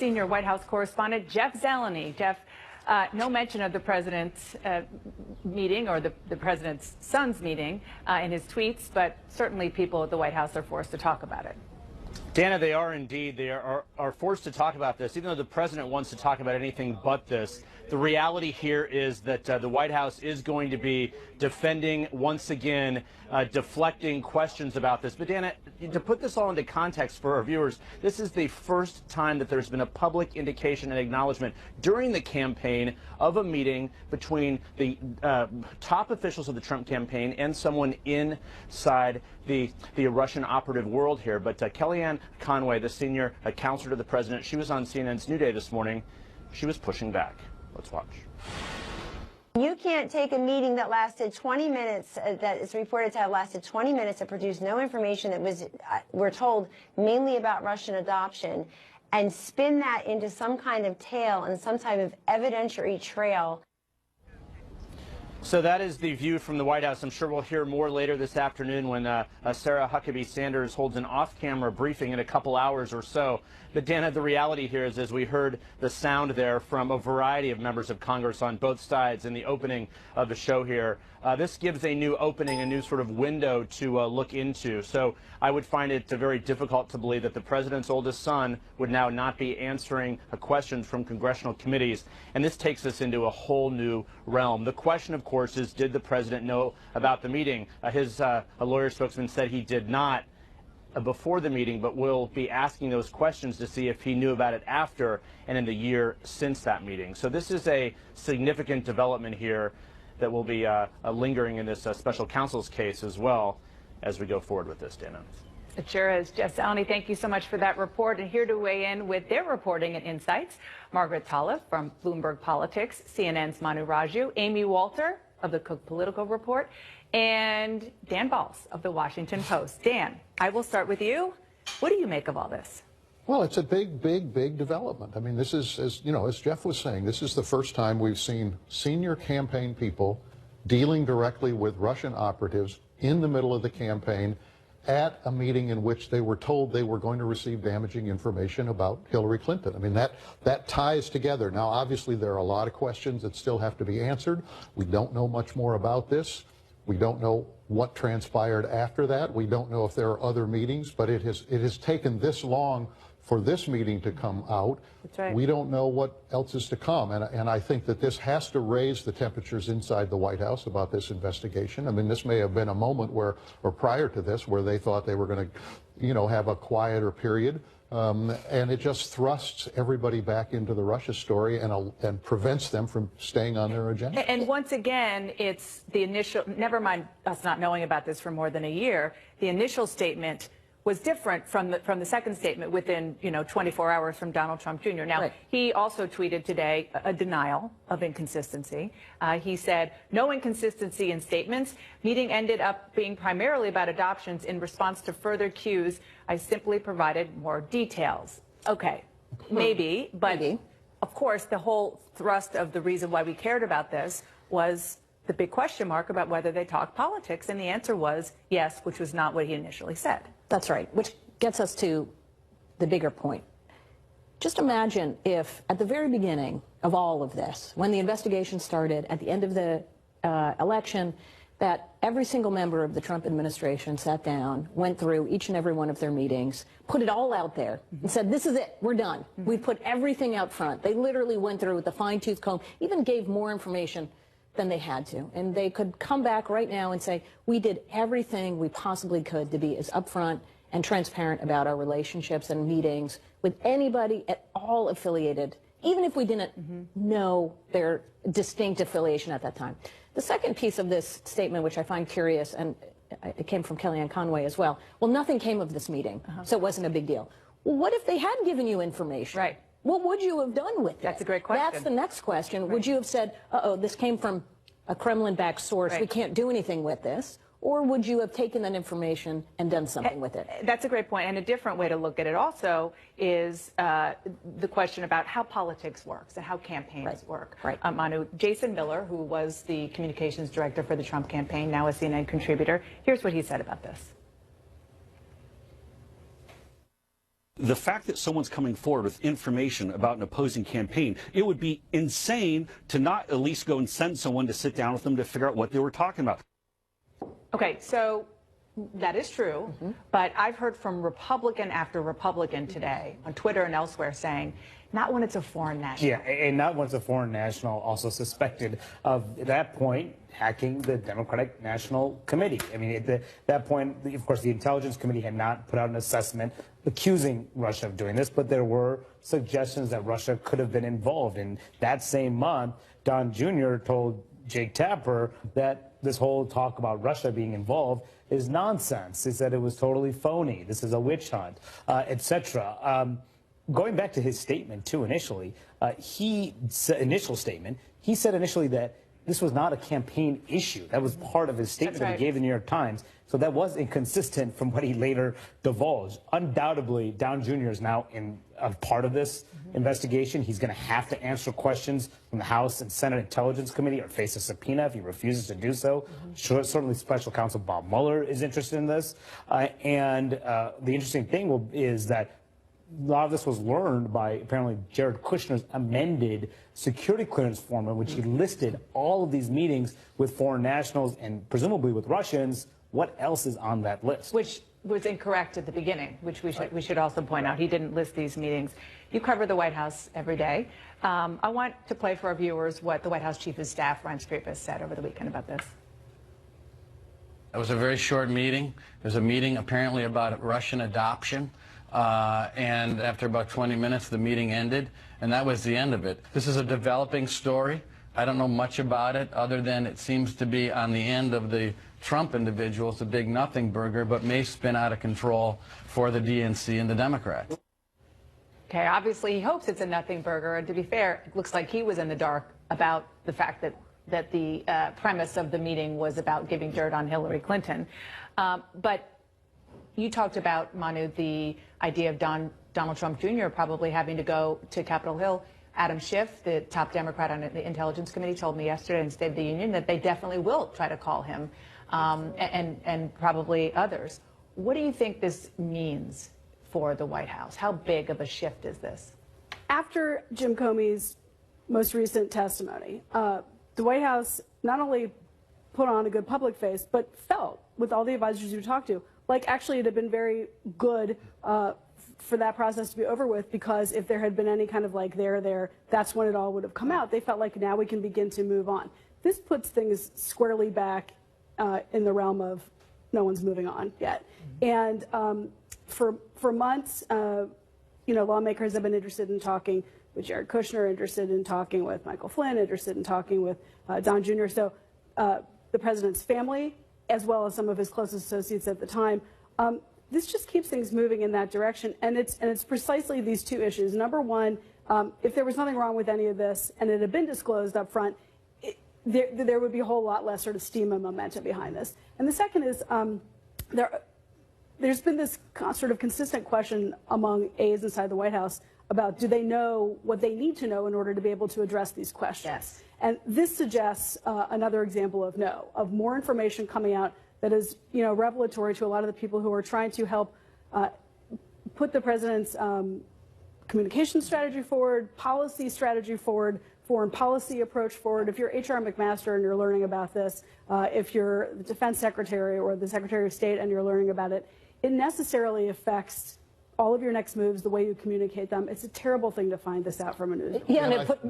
senior White House correspondent Jeff Zeleny. Jeff, no mention of the president's meeting or the president's son's meeting in his tweets, but certainly people at the White House are forced to talk about it. Dana, they are indeed. They are forced to talk about this. Even though the president wants to talk about anything but this, the reality here is that the White House is going to be defending, once again, deflecting questions about this. But Dana, to put this all into context for our viewers, this is the first time that there's been a public indication and acknowledgement during the campaign of a meeting between the top officials of the Trump campaign and someone inside the Russian operative world here. But Kellyanne Conway, the senior counselor to the president, she was on CNN's New Day this morning. She was pushing back. Let's watch. You can't take a meeting that lasted 20 minutes, that is reported to have lasted 20 minutes, that produced no information, that was, we're told, mainly about Russian adoption, and spin that into some kind of tale and some type of evidentiary trail. So that is the view from the White House. I'm sure we'll hear more later this afternoon when Sarah Huckabee Sanders holds an off-camera briefing in a couple hours or so. But Dana, the reality here is, as we heard the sound there from a variety of members of Congress on both sides in the opening of the show here, this gives a new opening, a new sort of window to look into. So I would find it very difficult to believe that the president's oldest son would now not be answering questions from congressional committees. And this takes us into a whole new realm. The question, of course, is, did the president know about the meeting? His lawyer spokesman said he did not before the meeting, but will be asking those questions to see if he knew about it after and in the year since that meeting. So this is a significant development here that will be lingering in this special counsel's case as well as we go forward with this, Dana. It sure is. Jeff Zeleny, thank you so much for that report. And here to weigh in with their reporting and insights, Margaret Talev from Bloomberg Politics, CNN's Manu Raju, Amy Walter of the Cook Political Report, and Dan Balz of the Washington Post. Dan, I will start with you. What do you make of all this? Well, it's a big development. I mean, this is, as Jeff was saying, this is the first time we've seen senior campaign people dealing directly with Russian operatives in the middle of the campaign at a meeting in which they were told they were going to receive damaging information about Hillary Clinton. I mean, that ties together. Now, obviously, there are a lot of questions that still have to be answered. We don't know much more about this. We don't know what transpired after that. We don't know if there are other meetings, but it has taken this long for this meeting to come out. That's right. We don't know what else is to come, and I think that this has to raise the temperatures inside the White House about this investigation. I mean, this may have been a moment where, or prior to this, where they thought they were going to, have a quieter period, and it just thrusts everybody back into the Russia story and prevents them from staying on their agenda. And once again, it's the initial, never mind us not knowing about this for more than a year, the initial statement was different from the second statement within 24 hours from Donald Trump Jr. Now, right. He also tweeted today a denial of inconsistency. He said, no inconsistency in statements. Meeting ended up being primarily about adoptions. In response to further cues, I simply provided more details. Okay, maybe, but maybe. Of course, the whole thrust of the reason why we cared about this was the big question mark about whether they talked politics, and the answer was yes, which was not what he initially said. That's right, which gets us to the bigger point. Just imagine if, at the very beginning of all of this, when the investigation started, at the end of the election, that every single member of the Trump administration sat down, went through each and every one of their meetings, put it all out there, and said, this is it, we're done. We've put everything out front. They literally went through with a fine-tooth comb, even gave more information than they had to. And they could come back right now and say, we did everything we possibly could to be as upfront and transparent about our relationships and meetings with anybody at all affiliated, even if we didn't know their distinct affiliation at that time. The second piece of this statement, which I find curious, and it came from Kellyanne Conway as well, well, nothing came of this meeting, so it wasn't a big deal. Well, what if they had given you information? Right. What would you have done with it? That's a great question. That's the next question. Right. Would you have said, uh-oh, this came from a Kremlin-backed source, right. We can't do anything with this? Or would you have taken that information and done something with it? That's a great point. And a different way to look at it also is the question about how politics works and how campaigns work. Right. Manu, Jason Miller, who was the communications director for the Trump campaign, now a CNN contributor, here's what he said about this. the fact that someone's coming forward with information about an opposing campaign, it would be insane to not at least go and send someone to sit down with them to figure out what they were talking about. Okay, so that is true, but I've heard from Republican after Republican today on Twitter and elsewhere saying, not when it's a foreign national. Yeah, and not when it's a foreign national, also suspected of, at that point, hacking the Democratic National Committee. I mean, at that point, of course, the Intelligence Committee had not put out an assessment accusing Russia of doing this, but there were suggestions that Russia could have been involved. And that same month, Don Jr. told Jake Tapper that this whole talk about Russia being involved is nonsense. He said it was totally phony. This is a witch hunt, etc. Going back to his statement, too, initially, he said initially that this was not a campaign issue. That was part of his statement that he gave the New York Times. So that was inconsistent from what he later divulged. Undoubtedly, Don Jr. is now a part of this investigation. He's going to have to answer questions from the House and Senate Intelligence Committee or face a subpoena if he refuses to do so. Certainly, Special Counsel Bob Mueller is interested in this. The interesting thing is that a lot of this was learned by apparently Jared Kushner's amended security clearance form, in which he listed all of these meetings with foreign nationals and presumably with Russians. What else is on that list? Which was incorrect at the beginning, which we should also point out. He didn't list these meetings. You cover the White House every day. I want to play for our viewers what the White House Chief of Staff, Reince Priebus, said over the weekend about this. It was a very short meeting. It was a meeting apparently about Russian adoption. And after about 20 minutes, the meeting ended, and that was the end of it. This is a developing story. I don't know much about it, other than it seems to be on the end of the Trump individuals, a big nothing burger, but may spin out of control for the DNC and the Democrats. Okay, obviously he hopes it's a nothing burger, and to be fair, it looks like he was in the dark about the fact that the premise of the meeting was about giving dirt on Hillary Clinton. But you talked about, Manu, the idea of Donald Trump Jr. probably having to go to Capitol Hill. Adam Schiff, the top Democrat on the Intelligence Committee, told me yesterday in State of the Union that they definitely will try to call him, and probably others. What do you think this means for the White House? How big of a shift is this? After Jim Comey's most recent testimony, the White House not only put on a good public face, but felt, with all the advisors you talked to, like actually it had been very good for that process to be over with, because if there had been any kind of like there, that's when it all would have come out. They felt like now we can begin to move on. This puts things squarely back in the realm of no one's moving on yet. And for months, lawmakers have been interested in talking with Jared Kushner, interested in talking with Michael Flynn, interested in talking with Don Jr. So the president's family, as well as some of his closest associates at the time. This just keeps things moving in that direction, and it's precisely these two issues. Number one, if there was nothing wrong with any of this and it had been disclosed up front, there would be a whole lot less sort of steam and momentum behind this. And the second is there's been this sort of consistent question among aides inside the White House about, do they know what they need to know in order to be able to address these questions? Yes. And this suggests another example of more information coming out that is, revelatory to a lot of the people who are trying to help put the president's communication strategy forward, policy strategy forward, foreign policy approach forward. If you're H.R. McMaster and you're learning about this, if you're the defense secretary or the secretary of state and you're learning about it, it necessarily affects all of your next moves, the way you communicate them. It's a terrible thing to find this out from a newsroom. Yeah, and it put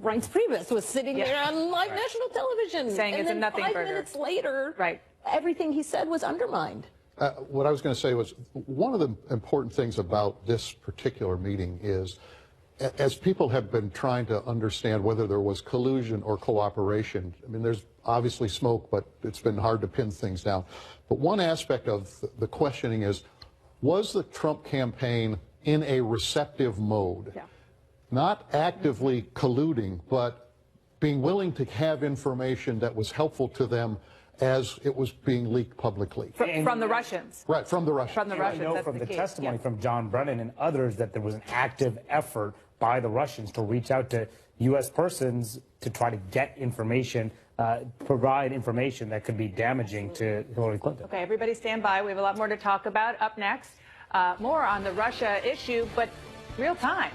Reince Priebus was sitting there on live national television, saying it's a nothing burger. 5 minutes later, right, everything he said was undermined. What I was going to say was, one of the important things about this particular meeting is, as people have been trying to understand whether there was collusion or cooperation, I mean, there's obviously smoke, but it's been hard to pin things down. But one aspect of the questioning is, was the Trump campaign in a receptive mode? Yeah. Not actively colluding, but being willing to have information that was helpful to them as it was being leaked publicly. From the Russians. Right, from the Russians. From the Russians. I know from the testimony from John Brennan and others that there was an active effort by the Russians to reach out to U.S. persons to try to get information, provide information that could be damaging to Hillary Clinton. Okay, everybody stand by. We have a lot more to talk about. Up next, more on the Russia issue, but real time.